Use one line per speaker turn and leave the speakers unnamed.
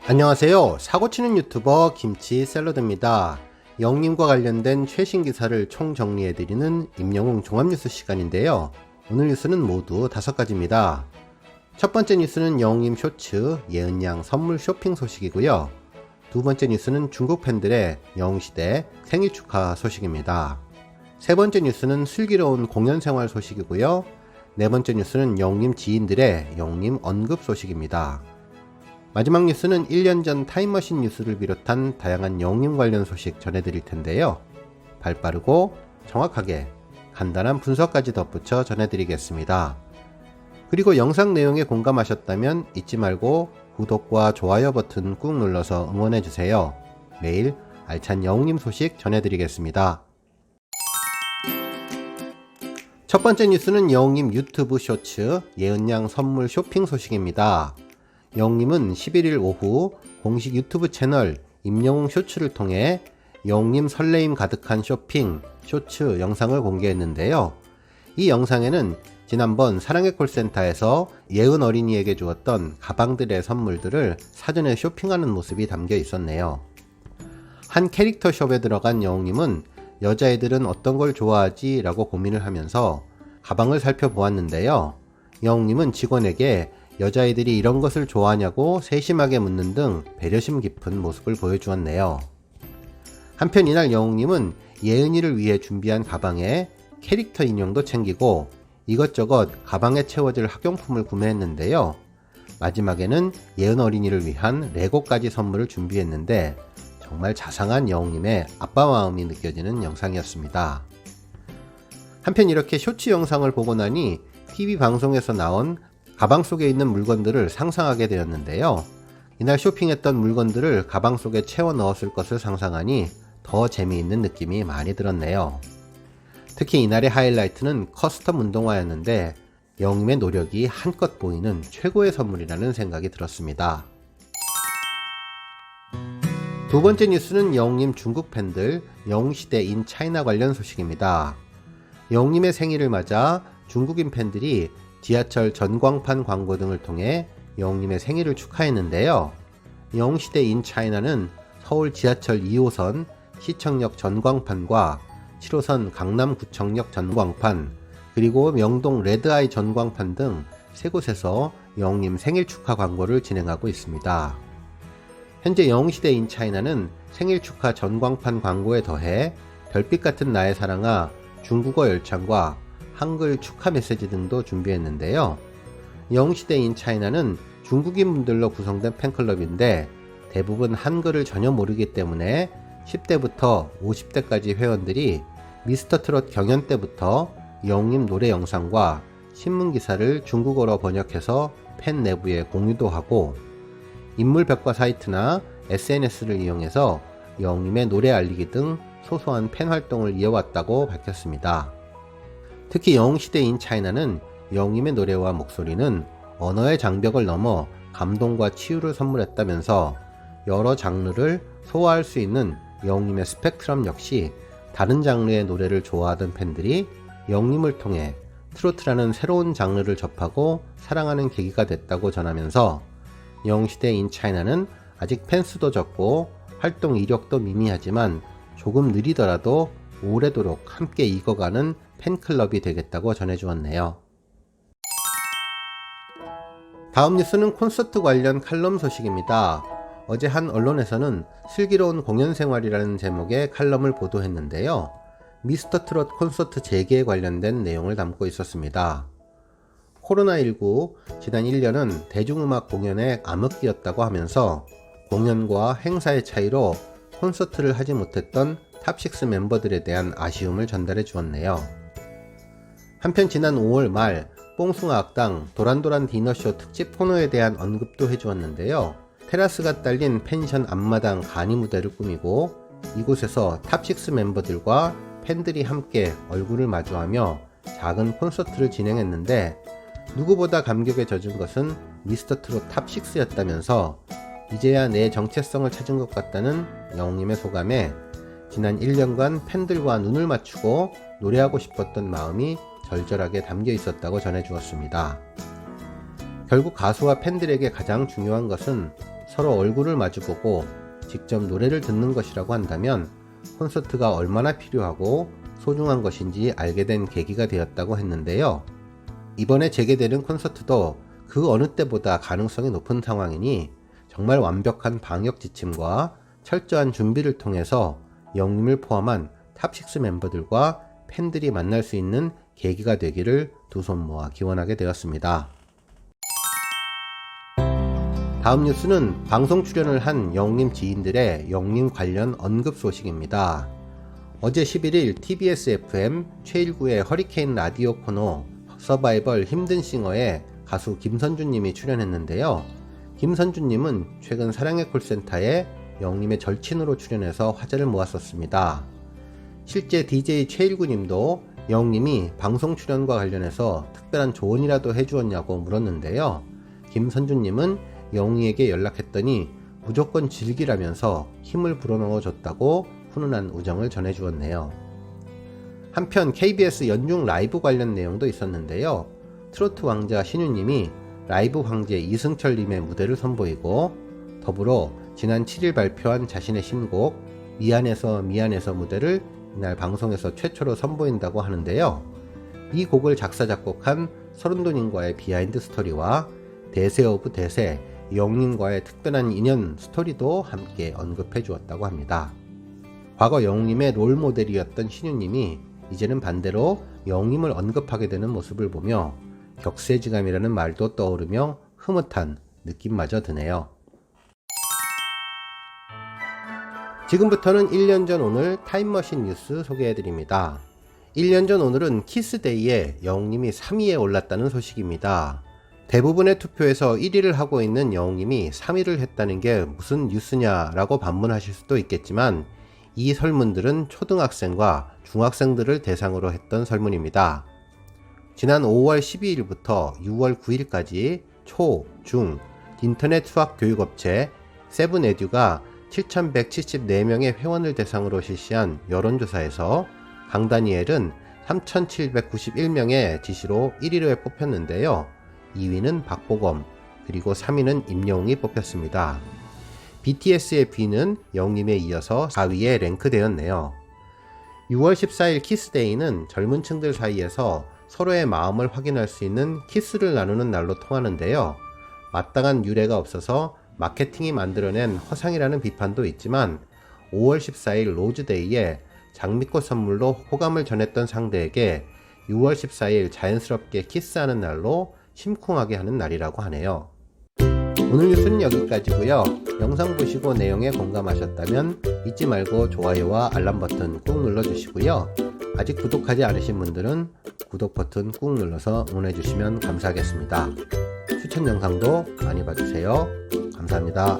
안녕하세요. 사고치는 유튜버 김치샐러드입니다. 영님과 관련된 최신 기사를 총정리해드리는 임영웅 종합뉴스 시간인데요. 오늘 뉴스는 모두 5가지입니다. 첫 번째 뉴스는 영님 쇼츠 예은양 선물 쇼핑 소식이고요. 두 번째 뉴스는 중국 팬들의 영웅시대 생일 축하 소식입니다. 세 번째 뉴스는 슬기로운 공연 생활 소식이고요. 네 번째 뉴스는 영님 지인들의 영님 언급 소식입니다. 마지막 뉴스는 1년 전 타임머신 뉴스를 비롯한 다양한 영웅님 관련 소식 전해드릴 텐데요. 발빠르고 정확하게 간단한 분석까지 덧붙여 전해드리겠습니다. 그리고 영상 내용에 공감하셨다면 잊지 말고 구독과 좋아요 버튼 꾹 눌러서 응원해주세요. 매일 알찬 영웅님 소식 전해드리겠습니다. 첫 번째 뉴스는 영웅님 유튜브 쇼츠 예은양 선물 쇼핑 소식입니다. 영웅님은 11일 오후 공식 유튜브 채널 임영웅 쇼츠를 통해 영웅님 설레임 가득한 쇼핑 쇼츠 영상을 공개했는데요. 이 영상에는 지난번 사랑의 콜센터에서 예은 어린이에게 주었던 가방들의 선물들을 사전에 쇼핑하는 모습이 담겨 있었네요. 한 캐릭터 숍에 들어간 영웅님은 여자애들은 어떤 걸 좋아하지? 라고 고민을 하면서 가방을 살펴보았는데요. 영웅님은 직원에게 여자애들이 이런 것을 좋아하냐고 세심하게 묻는 등 배려심 깊은 모습을 보여주었네요. 한편 이날 영웅님은 예은이를 위해 준비한 가방에 캐릭터 인형도 챙기고 이것저것 가방에 채워질 학용품을 구매했는데요. 마지막에는 예은 어린이를 위한 레고까지 선물을 준비했는데 정말 자상한 영웅님의 아빠 마음이 느껴지는 영상이었습니다. 한편 이렇게 쇼츠 영상을 보고 나니 TV 방송에서 나온 가방 속에 있는 물건들을 상상하게 되었는데요. 이날 쇼핑했던 물건들을 가방 속에 채워 넣었을 것을 상상하니 더 재미있는 느낌이 많이 들었네요. 특히 이날의 하이라이트는 커스텀 운동화였는데 영웅님의 노력이 한껏 보이는 최고의 선물이라는 생각이 들었습니다. 두 번째 뉴스는 영웅님 중국 팬들 영웅시대 인 차이나 관련 소식입니다. 영웅님의 생일을 맞아 중국인 팬들이 지하철 전광판 광고 등을 통해 영웅님의 생일을 축하했는데요. 영웅시대 인 차이나는 서울 지하철 2호선 시청역 전광판과 7호선 강남구청역 전광판, 그리고 명동 레드아이 전광판 등 3곳에서 영웅님 생일 축하 광고를 진행하고 있습니다. 현재 영웅시대 인 차이나는 생일 축하 전광판 광고에 더해 별빛 같은 나의 사랑아, 중국어 열창과 한글 축하 메시지 등도 준비했는데요. 영웅시대 인 차이나는 중국인 분들로 구성된 팬클럽인데 대부분 한글을 전혀 모르기 때문에 10대부터 50대까지 회원들이 미스터트롯 경연 때부터 영웅님 노래 영상과 신문기사를 중국어로 번역해서 팬 내부에 공유도 하고 인물벽화 사이트나 SNS를 이용해서 영웅님의 노래 알리기 등 소소한 팬 활동을 이어왔다고 밝혔습니다. 특히 영웅시대 인 차이나는 영웅님의 노래와 목소리는 언어의 장벽을 넘어 감동과 치유를 선물했다면서 여러 장르를 소화할 수 있는 영웅님의 스펙트럼 역시 다른 장르의 노래를 좋아하던 팬들이 영웅님을 통해 트로트라는 새로운 장르를 접하고 사랑하는 계기가 됐다고 전하면서 영웅시대 인 차이나는 아직 팬수도 적고 활동 이력도 미미하지만 조금 느리더라도 오래도록 함께 익어가는 팬클럽이 되겠다고 전해주었네요. 다음 뉴스는 콘서트 관련 칼럼 소식입니다. 어제 한 언론에서는 슬기로운 공연 생활이라는 제목의 칼럼을 보도했는데요. 미스터트롯 콘서트 재개에 관련된 내용을 담고 있었습니다. 코로나19 지난 1년은 대중음악 공연의 암흑기였다고 하면서 공연과 행사의 차이로 콘서트를 하지 못했던 탑6 멤버들에 대한 아쉬움을 전달해 주었네요. 한편 지난 5월 말 뽕숭아 악당 도란도란 디너쇼 특집 코너에 대한 언급도 해주었는데요. 테라스가 딸린 펜션 앞마당 간이 무대를 꾸미고 이곳에서 탑6 멤버들과 팬들이 함께 얼굴을 마주하며 작은 콘서트를 진행했는데 누구보다 감격에 젖은 것은 미스터트롯 탑6였다면서 이제야 내 정체성을 찾은 것 같다는 영웅님의 소감에 지난 1년간 팬들과 눈을 맞추고 노래하고 싶었던 마음이 절절하게 담겨 있었다고 전해주었습니다. 결국 가수와 팬들에게 가장 중요한 것은 서로 얼굴을 마주보고 직접 노래를 듣는 것이라고 한다면 콘서트가 얼마나 필요하고 소중한 것인지 알게 된 계기가 되었다고 했는데요. 이번에 재개되는 콘서트도 그 어느 때보다 가능성이 높은 상황이니 정말 완벽한 방역 지침과 철저한 준비를 통해서 영림을 포함한 탑6 멤버들과 팬들이 만날 수 있는 계기가 되기를 두 손 모아 기원하게 되었습니다. 다음 뉴스는 방송 출연을 한 영림 지인들의 영림 관련 언급 소식입니다. 어제 11일 TBS FM 최일구의 허리케인 라디오 코너 서바이벌 힘든싱어에 가수 김선주님이 출연했는데요. 김선주님은 최근 사랑의 콜센터에 영림의 절친으로 출연해서 화제를 모았었습니다. 실제 DJ 최일구님도 영림이 방송 출연과 관련해서 특별한 조언이라도 해주었냐고 물었는데요. 김선주님은 영희에게 연락했더니 무조건 즐기라면서 힘을 불어넣어 줬다고 훈훈한 우정을 전해주었네요. 한편 KBS 연중 라이브 관련 내용도 있었는데요. 트로트 왕자 신유님이 라이브 황제 이승철님의 무대를 선보이고 더불어 지난 7일 발표한 자신의 신곡 미안해서 미안해서 무대를 이날 방송에서 최초로 선보인다고 하는데요. 이 곡을 작사 작곡한 서른도님과의 비하인드 스토리와 대세 오브 대세 영림과의 특별한 인연 스토리도 함께 언급해 주었다고 합니다. 과거 영림의 롤모델이었던 신유님이 이제는 반대로 영림을 언급하게 되는 모습을 보며 격세지감이라는 말도 떠오르며 흐뭇한 느낌마저 드네요. 지금부터는 1년 전 오늘 타임머신 뉴스 소개해드립니다. 1년 전 오늘은 키스데이에 영림이 3위에 올랐다는 소식입니다. 대부분의 투표에서 1위를 하고 있는 영림이 3위를 했다는 게 무슨 뉴스냐라고 반문하실 수도 있겠지만 이 설문들은 초등학생과 중학생들을 대상으로 했던 설문입니다. 지난 5월 12일부터 6월 9일까지 초, 중, 인터넷 수학 교육업체 세븐에듀가 7,174명의 회원을 대상으로 실시한 여론조사에서 강다니엘은 3,791명의 지시로 1위를 뽑혔는데요. 2위는 박보검, 그리고 3위는 임영웅이 뽑혔습니다. BTS의 B는 영림에 이어서 4위에 랭크되었네요. 6월 14일 키스데이는 젊은 층들 사이에서 서로의 마음을 확인할 수 있는 키스를 나누는 날로 통하는데요. 마땅한 유래가 없어서 마케팅이 만들어낸 허상이라는 비판도 있지만 5월 14일 로즈데이에 장미꽃 선물로 호감을 전했던 상대에게 6월 14일 자연스럽게 키스하는 날로 심쿵하게 하는 날이라고 하네요. 오늘 뉴스는 여기까지고요. 영상 보시고 내용에 공감하셨다면 잊지 말고 좋아요와 알람 버튼 꾹 눌러주시고요. 아직 구독하지 않으신 분들은 구독 버튼 꾹 눌러서 응원해주시면 감사하겠습니다. 추천 영상도 많이 봐주세요. 감사합니다.